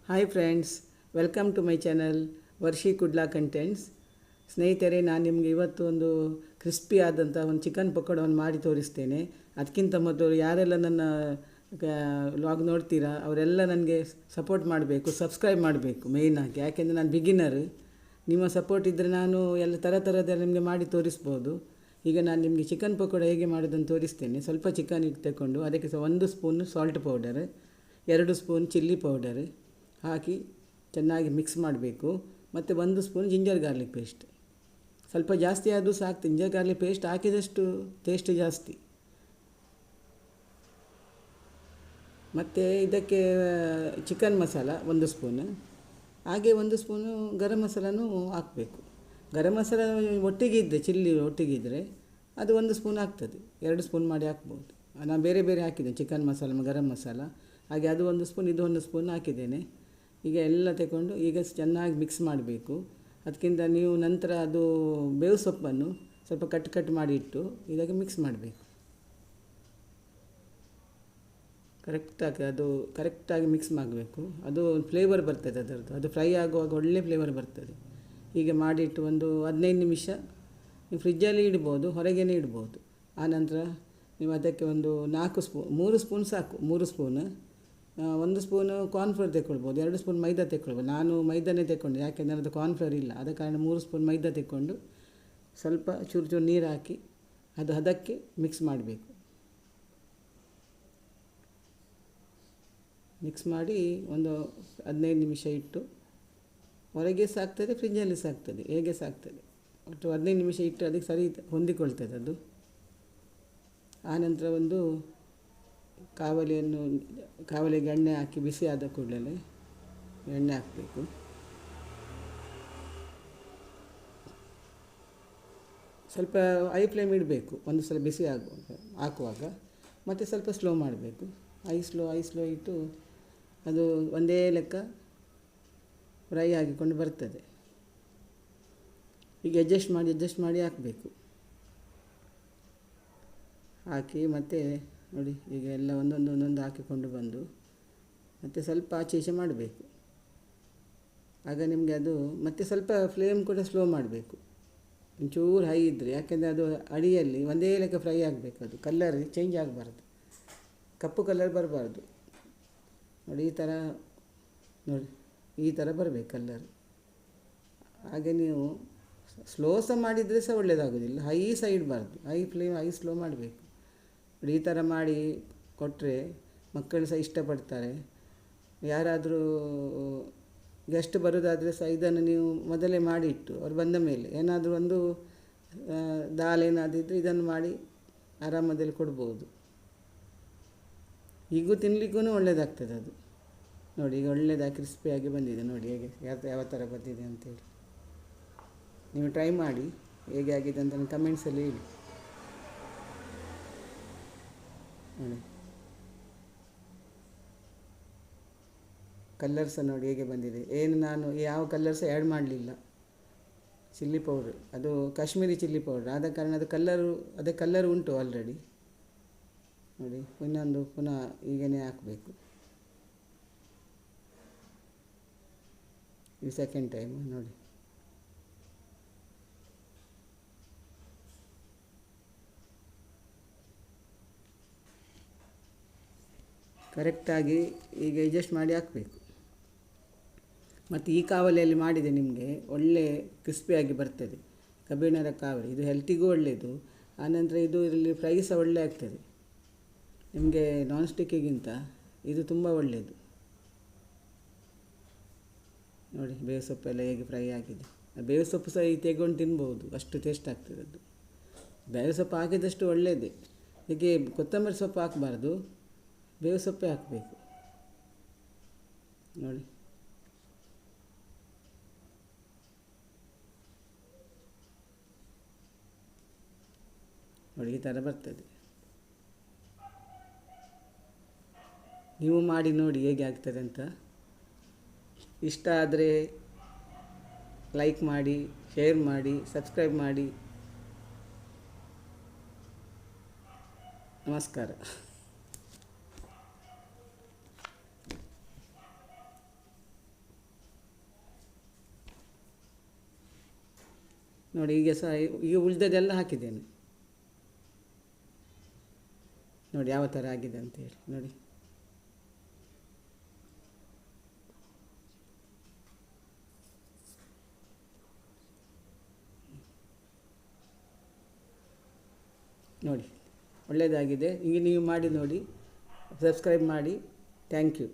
Hi friends, welcome to my channel Varshi Kudla contents. ಸ್ನೇಹಿತರೆ, ನಾನು ನಿಮಗೆ ಇವತ್ತು ಒಂದು ಕ್ರಿಸ್ಪಿ ಆದಂಥ ಒಂದು ಚಿಕನ್ ಪಕೋಡವನ್ನು ಮಾಡಿ ತೋರಿಸ್ತೇನೆ. ಅದಕ್ಕಿಂತ ಮೊದಲು ಯಾರೆಲ್ಲ ನನ್ನ ವ್ಲಾಗ್ ನೋಡ್ತೀರಾ ಅವರೆಲ್ಲ ನನಗೆ ಸಪೋರ್ಟ್ ಮಾಡಬೇಕು, ಸಬ್ಸ್ಕ್ರೈಬ್ ಮಾಡಬೇಕು ಮೇಯ್ನಾಗಿ. ಯಾಕೆಂದರೆ ನಾನು ಬಿಗಿನರ್. ನಿಮ್ಮ ಸಪೋರ್ಟ್ ಇದ್ದರೆ ನಾನು ಎಲ್ಲ ಥರದ್ದೆಲ್ಲ ನಿಮಗೆ ಮಾಡಿ ತೋರಿಸ್ಬೋದು. ಈಗ ನಾನು ನಿಮಗೆ ಚಿಕನ್ ಪಕೋಡ ಹೇಗೆ ಮಾಡೋದನ್ನು ತೋರಿಸ್ತೇನೆ. ಸ್ವಲ್ಪ ಚಿಕನ್ ತಗೊಂಡು ಅದಕ್ಕೆ 1 spoon salt powder, 2 spoon chilli powder ಹಾಕಿ ಚೆನ್ನಾಗಿ ಮಿಕ್ಸ್ ಮಾಡಬೇಕು. ಮತ್ತು 1 ಸ್ಪೂನ್ ಜಿಂಜರ್ ಗಾರ್ಲಿಕ್ ಪೇಸ್ಟ್, ಸ್ವಲ್ಪ ಜಾಸ್ತಿ ಆದರೂ ಸಾಕು. ಜಿಂಜರ್ ಗಾರ್ಲಿಕ್ ಪೇಸ್ಟ್ ಹಾಕಿದಷ್ಟು ಟೇಸ್ಟ್ ಜಾಸ್ತಿ. ಮತ್ತು ಇದಕ್ಕೆ ಚಿಕನ್ ಮಸಾಲ 1 ಸ್ಪೂನ್, ಹಾಗೆ 1 ಸ್ಪೂನು ಗರಂ ಮಸಾಲನೂ ಹಾಕಬೇಕು. ಗರಂ ಮಸಾಲ ಒಟ್ಟಿಗೆ ಚಿಲ್ಲಿ ಒಟ್ಟಿಗಿದ್ದರೆ ಅದು 1 ಸ್ಪೂನ್ ಆಗ್ತದೆ, 2 ಸ್ಪೂನ್ ಮಾಡಿ ಹಾಕ್ಬೋದು. ನಾನು ಬೇರೆ ಬೇರೆ ಹಾಕಿದ್ದೇನೆ, ಚಿಕನ್ ಮಸಾಲ ಗರಂ ಮಸಾಲ, ಹಾಗೆ ಅದು 1 ಸ್ಪೂನ್ ಇದು 1 ಸ್ಪೂನ್ ಹಾಕಿದ್ದೇನೆ. ಈಗ ಎಲ್ಲ ತಗೊಂಡು ಈಗ ಚೆನ್ನಾಗಿ ಮಿಕ್ಸ್ ಮಾಡಬೇಕು. ಅದಕ್ಕಿಂತ ನೀವು ನಂತರ ಅದು ಬೇವು ಸೊಪ್ಪನ್ನು ಸ್ವಲ್ಪ ಕಟ್ ಮಾಡಿ ಇಟ್ಟು ಇದಕ್ಕೆ ಮಿಕ್ಸ್ ಮಾಡಬೇಕು. ಕರೆಕ್ಟಾಗಿ ಮಿಕ್ಸ್ ಮಾಡಬೇಕು. ಅದು ಫ್ಲೇವರ್ ಬರ್ತದೆ ಅದರದ್ದು, ಅದು ಫ್ರೈ ಆಗುವಾಗ ಒಳ್ಳೆ ಫ್ಲೇವರ್ ಬರ್ತದೆ. ಹೀಗೆ ಮಾಡಿಟ್ಟು ಒಂದು 15 ನಿಮಿಷ ನೀವು ಫ್ರಿಜ್ಜಲ್ಲಿ ಇಡ್ಬೋದು, ಹೊರಗೇ ಇಡ್ಬೋದು. ಆನಂತರ ನೀವು ಅದಕ್ಕೆ ಒಂದು 3 ಸ್ಪೂನ್ ಸಾಕು. 3 ಸ್ಪೂನ್, 1 ಸ್ಪೂನು ಕಾರ್ನ್ಫ್ಲೋರ್ ತೆಕ್ಕೊಳ್ಬೋದು, 2 ಸ್ಪೂನ್ ಮೈದಾ ತೆಕ್ಕೊಳ್ಬೋದು. ನಾನು ಮೈದಾನೇ ತೆಕ್ಕೊಂಡೆ, ಯಾಕೆಂದರೆ ಅದು ಕಾರ್ನ್ಫ್ಲೋರ್ ಇಲ್ಲ, ಆದ ಕಾರಣ 3 ಸ್ಪೂನ್ ಮೈದಾ ತೆಕ್ಕೊಂಡು ಸ್ವಲ್ಪ ಚೂರು ನೀರು ಹಾಕಿ ಅದು ಅದಕ್ಕೆ ಮಿಕ್ಸ್ ಮಾಡಬೇಕು. ಮಿಕ್ಸ್ ಮಾಡಿ ಒಂದು 15 ನಿಮಿಷ ಇಟ್ಟು ಹೊರಗೆ ಸಾಕ್ತದೆ, ಫ್ರಿಜ್ಜಲ್ಲಿ ಸಾಕ್ತದೆ, ಹೇಗೆ ಸಾಕ್ತದೆ. ಒಟ್ಟು 15 ನಿಮಿಷ ಇಟ್ಟು ಅದಕ್ಕೆ ಸರಿ ಹೊಂದಿಕೊಳ್ತದೆ ಅದು. ಆನಂತರ ಒಂದು ಕಾವಲಿಗೆ ಎಣ್ಣೆ ಹಾಕಿ ಬಿಸಿ ಆದ ಕೂಡಲೇ ಎಣ್ಣೆ ಹಾಕಬೇಕು. ಸ್ವಲ್ಪ ಐ ಫ್ಲೇಮ್ ಇಡಬೇಕು ಒಂದು ಸಲ ಬಿಸಿ ಹಾಕುವಾಗ, ಮತ್ತು ಸ್ವಲ್ಪ ಸ್ಲೋ ಮಾಡಬೇಕು. ಐ ಸ್ಲೋ ಇಟ್ಟು ಅದು ಒಂದೇ ಲೆಕ್ಕ ಫ್ರೈ ಆಗಿಕೊಂಡು ಬರ್ತದೆ. ಈಗ ಅಡ್ಜಸ್ಟ್ ಮಾಡಿ ಹಾಕಬೇಕು. ಹಾಕಿ ಮತ್ತು ನೋಡಿ, ಈಗ ಎಲ್ಲ ಒಂದೊಂದು ಹಾಕಿಕೊಂಡು ಬಂದು ಮತ್ತು ಸ್ವಲ್ಪ ಆಚೆ ಮಾಡಬೇಕು. ಆಗ ನಿಮಗೆ ಅದು ಮತ್ತು ಸ್ವಲ್ಪ ಫ್ಲೇಮ್ ಕೂಡ ಸ್ಲೋ ಮಾಡಬೇಕು. ಒಂಚೂರು ಹೈ ಇದ್ದರೆ, ಯಾಕೆಂದರೆ ಅದು ಅಡಿಯಲ್ಲಿ ಒಂದೇ ಲೆಕ್ಕ ಫ್ರೈ ಆಗಬೇಕು. ಅದು ಕಲರ್ ಚೇಂಜ್ ಆಗಬಾರ್ದು, ಕಪ್ಪು ಕಲರ್ ಬರಬಾರ್ದು. ನೋಡಿ ಈ ಥರ ಬರಬೇಕು ಕಲ್ಲರ್. ಹಾಗೆ ನೀವು ಸ್ಲೋ ಸಹ ಮಾಡಿದರೆ ಸಹ ಒಳ್ಳೆಯದಾಗೋದಿಲ್ಲ, ಹೈ ಸಹ ಇಡಬಾರ್ದು, ಹೈ ಸ್ಲೋ ಮಾಡಬೇಕು. ಈ ಥರ ಮಾಡಿ ಕೊಟ್ಟರೆ ಮಕ್ಕಳು ಸಹ ಇಷ್ಟಪಡ್ತಾರೆ. ಯಾರಾದರೂ ಗೆಸ್ಟ್ ಬರೋದಾದರೆ ಸಹ ಇದನ್ನು ನೀವು ಮೊದಲೇ ಮಾಡಿಟ್ಟು ಅವ್ರು ಬಂದ ಮೇಲೆ ಏನಾದರೂ ಒಂದು ದಾಲ್ ಏನಾದಿದ್ದರೆ ಇದನ್ನು ಮಾಡಿ ಆರಾಮದಲ್ಲಿ ಕೊಡ್ಬೋದು. ಈಗೂ ತಿನ್ನಲಿಕ್ಕೂ ಒಳ್ಳೆಯದಾಗ್ತದೆ ಅದು. ನೋಡಿ, ಈಗ ಒಳ್ಳೆಯದಾಗಿ ಕ್ರಿಸ್ಪಿಯಾಗಿ ಬಂದಿದೆ. ನೋಡಿ ಹೇಗೆ ಯಾವ ಥರ ಬಂದಿದೆ ಅಂತೇಳಿ. ನೀವು ಟ್ರೈ ಮಾಡಿ, ಹೇಗೆ ಆಗಿದೆ ಅಂತ ನನ್ನ ಕಮೆಂಟ್ಸಲ್ಲಿ ಹೇಳಿ. ನೋಡಿ, ಕಲ್ಲರ್ ಸಹ ನೋಡಿ ಹೇಗೆ ಬಂದಿದೆ. ನಾನು ಯಾವ ಕಲ್ಲರ್ ಸಹ ಆ್ಯಡ್ ಮಾಡಲಿಲ್ಲ. ಚಿಲ್ಲಿ ಪೌಡ್ರ್, ಅದು ಕಾಶ್ಮೀರಿ ಚಿಲ್ಲಿ ಪೌಡ್ರ್, ಆದ ಕಾರಣ ಅದಕ್ಕೆ ಕಲ್ಲರ್ ಉಂಟು ಆಲ್ರೆಡಿ. ನೋಡಿ, ಪುನಃ ಹೀಗೇ ಹಾಕಬೇಕು. ಈ ಸೆಕೆಂಡ್ ಟೈಮ್ ನೋಡಿ. ಕರೆಕ್ಟಾಗಿ ಈಗ ಅಡ್ಜಸ್ಟ್ ಮಾಡಿ ಹಾಕಬೇಕು. ಮತ್ತು ಈ ಕಾವಲಿಯಲ್ಲಿ ಮಾಡಿದೆ ನಿಮಗೆ ಒಳ್ಳೆ ಕ್ರಿಸ್ಪಿಯಾಗಿ ಬರ್ತದೆ. ಕಬ್ಬಿಣದ ಕಾವಲಿ, ಇದು ಹೆಲ್ತಿಗೂ ಒಳ್ಳೆಯದು. ಆನಂತರ ಇದರಲ್ಲಿ ಫ್ರೈ ಸಹ ಒಳ್ಳೆ ಆಗ್ತದೆ. ನಿಮಗೆ ನಾನ್ ಸ್ಟಿಕ್ಕಿಗಿಂತ ಇದು ತುಂಬ ಒಳ್ಳೆಯದು. ನೋಡಿ, ಬೇವು ಸೊಪ್ಪೆಲ್ಲ ಹೇಗೆ ಫ್ರೈ ಆಗಿದೆ. ಬೇವು ಸೊಪ್ಪು ಸಹ ತೆಗೊಂಡು ತಿನ್ಬೋದು, ಅಷ್ಟು ಟೇಸ್ಟ್ ಆಗ್ತದೆ ಅದು. ಬೇವು ಸೊಪ್ಪು ಹಾಕಿದಷ್ಟು ಒಳ್ಳೆಯದೇ. ಹೀಗೆ ಕೊತ್ತಂಬರಿ ಸೊಪ್ಪು ಹಾಕಬಾರ್ದು, ಬೇವು ಸೊಪ್ಪೇ ಹಾಕಬೇಕು. ನೋಡಿ, ಈ ಥರ ಬರ್ತದೆ. ನೀವು ಮಾಡಿ ನೋಡಿ ಹೇಗೆ ಆಗ್ತದೆ ಅಂತ. ಇಷ್ಟ ಆದರೆ ಲೈಕ್ ಮಾಡಿ, ಶೇರ್ ಮಾಡಿ, ಸಬ್ಸ್ಕ್ರೈಬ್ ಮಾಡಿ. ನಮಸ್ಕಾರ. ನೋಡಿ ಈಗ ಸಹ ಈಗ ಉಳಿದದೆಲ್ಲ ಹಾಕಿದ್ದೇನೆ ನೋಡಿ ಯಾವ ಥರ ಆಗಿದೆ ಅಂತೇಳಿ ನೋಡಿ. ನೋಡಿ ಒಳ್ಳೆಯದಾಗಿದೆ. ಈಗ ನೀವು ಮಾಡಿ ನೋಡಿ, ಸಬ್ಸ್ಕ್ರೈಬ್ ಮಾಡಿ. Thank you.